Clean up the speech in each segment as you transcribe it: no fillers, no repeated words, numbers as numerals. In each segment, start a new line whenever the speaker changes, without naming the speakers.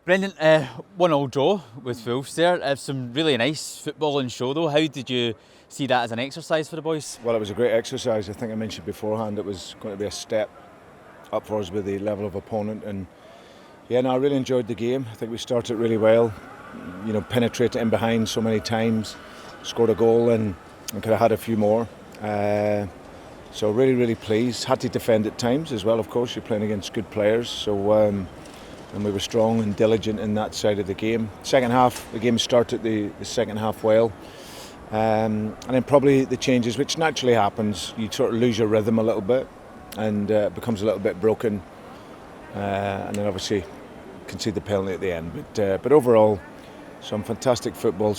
Brendan, 1-1 draw with Wolves there. Some really nice football and show though. How did you see that as an exercise for the boys?
Well, it was a great exercise. I think I mentioned beforehand it was going to be a step up for us with the level of opponent, and I really enjoyed the game. I think we started really well, penetrated in behind so many times, scored a goal and could have had a few more. So really pleased. Had to defend at times as well, of course. You're playing against good players, so and we were strong and diligent in that side of the game. Second half, the game started the second half well. And then probably the changes, which naturally happens, you sort of lose your rhythm a little bit and it becomes a little bit broken. And then obviously concede the penalty at the end. But overall, some fantastic football,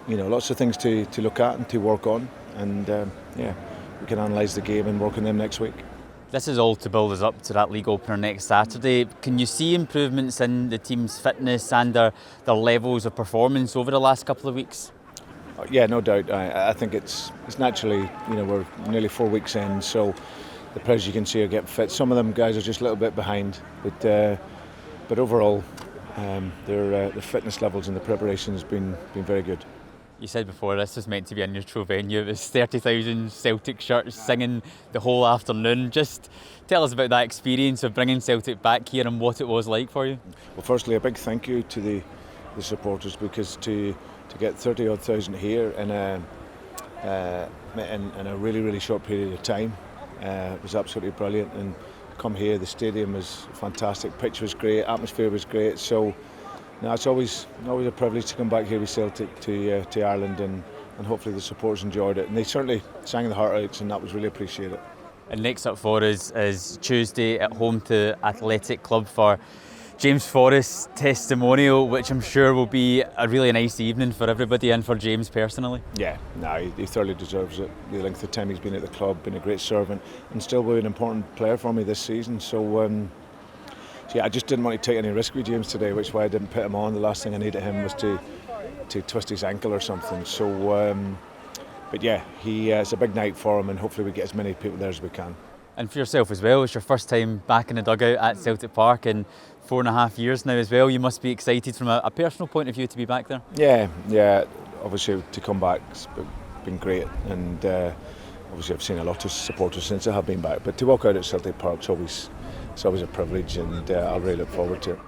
lots of things to look at and to work on. And we can analyse the game and work on them next week.
This is all to build us up to that league opener next Saturday. Can you see improvements in the team's fitness and their levels of performance over the last couple of weeks?
Yeah, no doubt. I think it's naturally, we're nearly 4 weeks in, so the players you can see are getting fit. Some of them guys are just a little bit behind, but overall, their fitness levels and the preparation has been very good.
You said before this was meant to be a neutral venue. It was 30,000 Celtic shirts singing the whole afternoon. Just tell us about that experience of bringing Celtic back here and what it was like for you.
Well, firstly, a big thank you to the supporters, because to get 30-odd thousand here in a really short period of time was absolutely brilliant. And to come here, the stadium was fantastic, pitch was great, atmosphere was great. So no, it's always a privilege to come back here with Celtic to Ireland, and hopefully the supporters enjoyed it. And they certainly sang the heart out, and that was really appreciated.
And next up for us is Tuesday at home to Athletic Club for James Forrest's testimonial, which I'm sure will be a really nice evening for everybody and for James personally.
Yeah, no, he thoroughly deserves it. The length of time he's been at the club, been a great servant, and still will be an important player for me this season. So I just didn't want to take any risk with James today, which is why I didn't put him on. The last thing I needed him was to twist his ankle or something. So, but yeah, it's a big night for him, and hopefully we get as many people there as we can.
And for yourself as well, it's your first time back in the dugout at Celtic Park in 4.5 years now as well. You must be excited from a personal point of view to be back there.
Yeah. Obviously to come back has been great, and obviously I've seen a lot of supporters since I have been back. But to walk out at Celtic Park, it's always a privilege, and I'll really look forward to it.